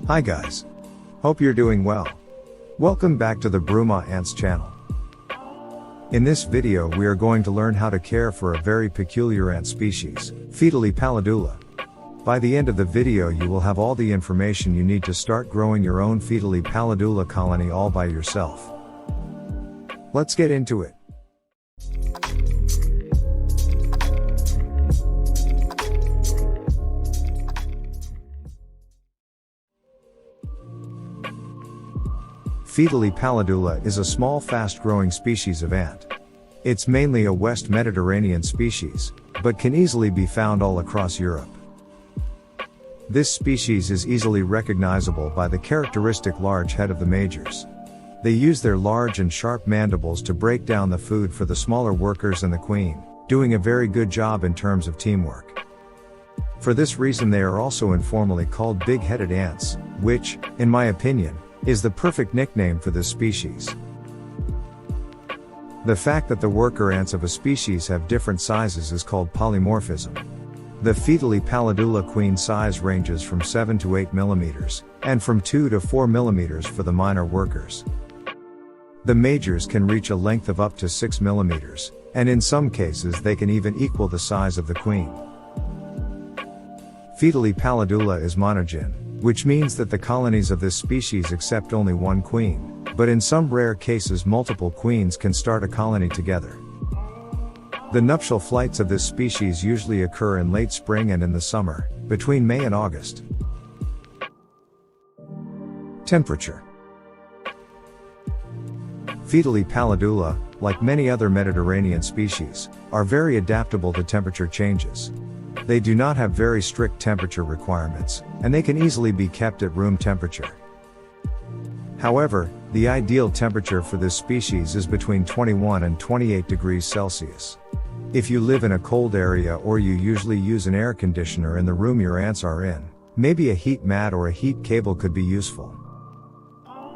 Hi guys. Hope you're doing well. Welcome back to the BRUMA Ants channel. In this video we are going to learn how to care for a very peculiar ant species, Pheidole Pallidula. By the end of the video you will have all the information you need to start growing your own Pheidole Pallidula colony all by yourself. Let's get into it. Pheidole Pallidula is a small fast-growing species of ant. It's mainly a West Mediterranean species, but can easily be found all across Europe. This species is easily recognizable by the characteristic large head of the majors. They use their large and sharp mandibles to break down the food for the smaller workers and the queen, doing a very good job in terms of teamwork. For this reason they are also informally called big-headed ants, which, in my opinion, is the perfect nickname for this species. The fact that the worker ants of a species have different sizes is called polymorphism. The Pheidole Pallidula queen size ranges from 7 to 8 mm, and from 2 to 4 mm for the minor workers. The majors can reach a length of up to 6 mm, and in some cases they can even equal the size of the queen. Pheidole Pallidula is monogyn, which means that the colonies of this species accept only one queen, but in some rare cases multiple queens can start a colony together. The nuptial flights of this species usually occur in late spring and in the summer, between May and August. Temperature. Pheidole Pallidula, like many other Mediterranean species, are very adaptable to temperature changes. They do not have very strict temperature requirements, and they can easily be kept at room temperature. However, the ideal temperature for this species is between 21 and 28 degrees Celsius. If you live in a cold area or you usually use an air conditioner in the room your ants are in, maybe a heat mat or a heat cable could be useful.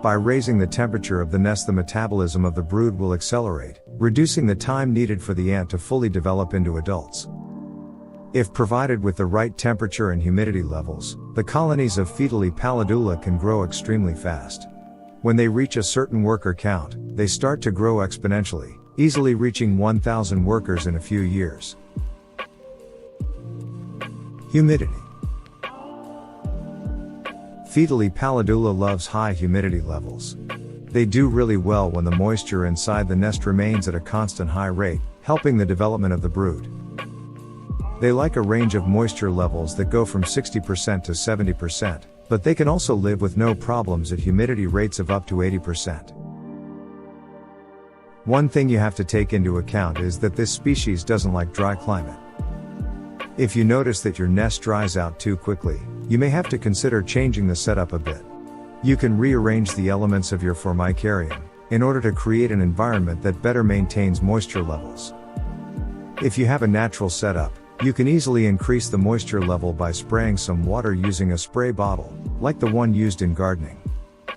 By raising the temperature of the nest, the metabolism of the brood will accelerate, reducing the time needed for the ant to fully develop into adults. If provided with the right temperature and humidity levels, the colonies of Pheidole Pallidula can grow extremely fast. When they reach a certain worker count, they start to grow exponentially, easily reaching 1,000 workers in a few years. Humidity. Pheidole Pallidula loves high humidity levels. They do really well when the moisture inside the nest remains at a constant high rate, helping the development of the brood. They like a range of moisture levels that go from 60% to 70%, but they can also live with no problems at humidity rates of up to 80%. One thing you have to take into account is that this species doesn't like dry climate. If you notice that your nest dries out too quickly, you may have to consider changing the setup a bit. You can rearrange the elements of your formicarium in order to create an environment that better maintains moisture levels. If you have a natural setup, you can easily increase the moisture level by spraying some water using a spray bottle, like the one used in gardening.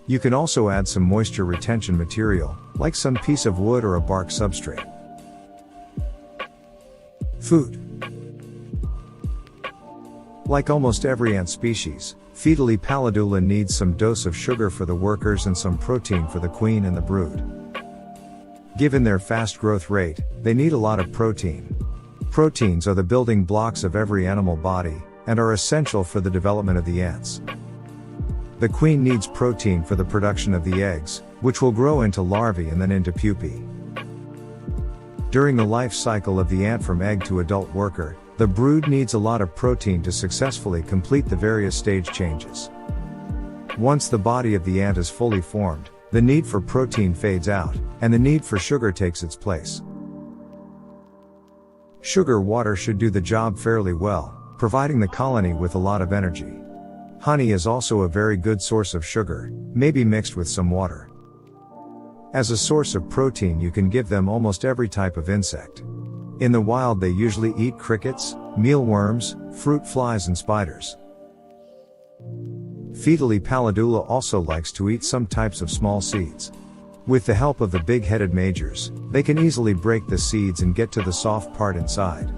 You can also add some moisture retention material, like some piece of wood or a bark substrate. Food. Like almost every ant species, Pheidole Pallidula needs some dose of sugar for the workers and some protein for the queen and the brood. Given their fast growth rate, they need a lot of protein. Proteins are the building blocks of every animal body, and are essential for the development of the ants. The queen needs protein for the production of the eggs, which will grow into larvae and then into pupae. During the life cycle of the ant from egg to adult worker, the brood needs a lot of protein to successfully complete the various stage changes. Once the body of the ant is fully formed, the need for protein fades out, and the need for sugar takes its place. Sugar water should do the job fairly well, providing the colony with a lot of energy. Honey is also a very good source of sugar, maybe mixed with some water. As a source of protein you can give them almost every type of insect. In the wild they usually eat crickets, mealworms, fruit flies and spiders. Pheidole Pallidula also likes to eat some types of small seeds. With the help of the big-headed majors, they can easily break the seeds and get to the soft part inside.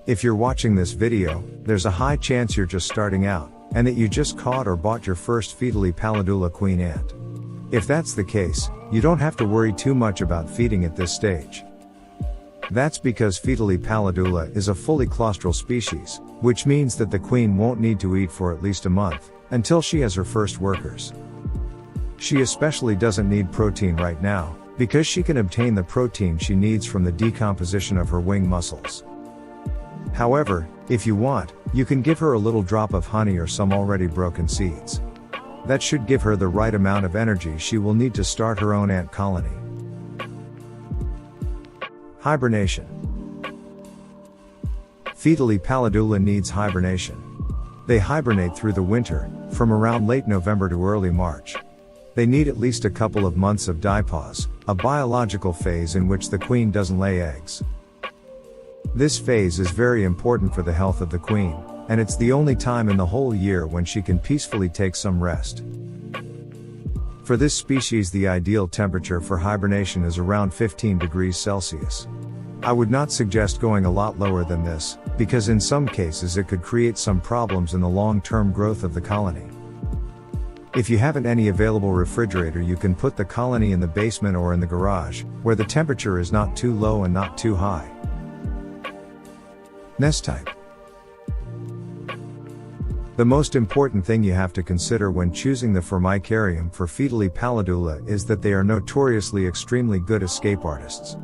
If you're watching this video, there's a high chance you're just starting out, and that you just caught or bought your first Pheidole Pallidula queen ant. If that's the case, you don't have to worry too much about feeding at this stage. That's because Pheidole Pallidula is a fully claustral species, which means that the queen won't need to eat for at least a month, until she has her first workers. She especially doesn't need protein right now, because she can obtain the protein she needs from the decomposition of her wing muscles. However, if you want, you can give her a little drop of honey or some already broken seeds. That should give her the right amount of energy she will need to start her own ant colony. Hibernation. Pheidole Pallidula needs hibernation. They hibernate through the winter, from around late November to early March. They need at least a couple of months of diapause, a biological phase in which the queen doesn't lay eggs. This phase is very important for the health of the queen, and it's the only time in the whole year when she can peacefully take some rest. For this species, the ideal temperature for hibernation is around 15 degrees Celsius. I would not suggest going a lot lower than this, because in some cases it could create some problems in the long-term growth of the colony. If you haven't any available refrigerator, you can put the colony in the basement or in the garage, where the temperature is not too low and not too high. Nest type. The most important thing you have to consider when choosing the formicarium for Pheidole Pallidula is that they are notoriously extremely good escape artists.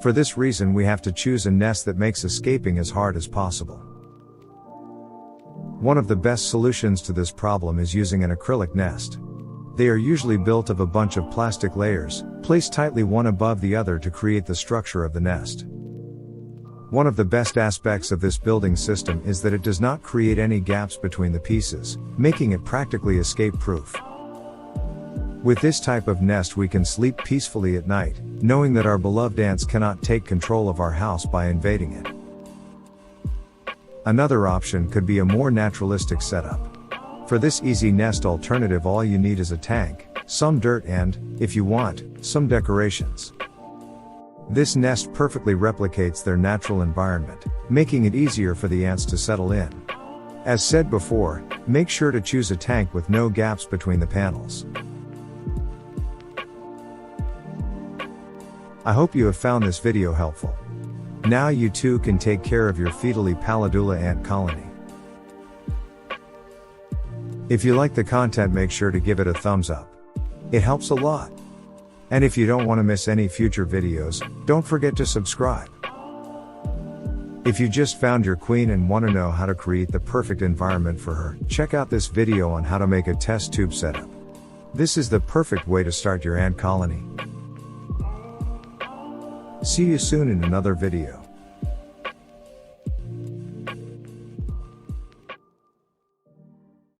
For this reason, we have to choose a nest that makes escaping as hard as possible. One of the best solutions to this problem is using an acrylic nest. They are usually built of a bunch of plastic layers, placed tightly one above the other to create the structure of the nest. One of the best aspects of this building system is that it does not create any gaps between the pieces, making it practically escape-proof. With this type of nest we can sleep peacefully at night, knowing that our beloved ants cannot take control of our house by invading it. Another option could be a more naturalistic setup. For this easy nest alternative, all you need is a tank, some dirt and, if you want, some decorations. This nest perfectly replicates their natural environment, making it easier for the ants to settle in. As said before, make sure to choose a tank with no gaps between the panels. I hope you have found this video helpful. Now you too can take care of your Pheidole Pallidula ant colony. If you like the content, make sure to give it a thumbs up. It helps a lot. And if you don't want to miss any future videos, don't forget to subscribe. If you just found your queen and want to know how to create the perfect environment for her, check out this video on how to make a test tube setup. This is the perfect way to start your ant colony. See you soon in another video.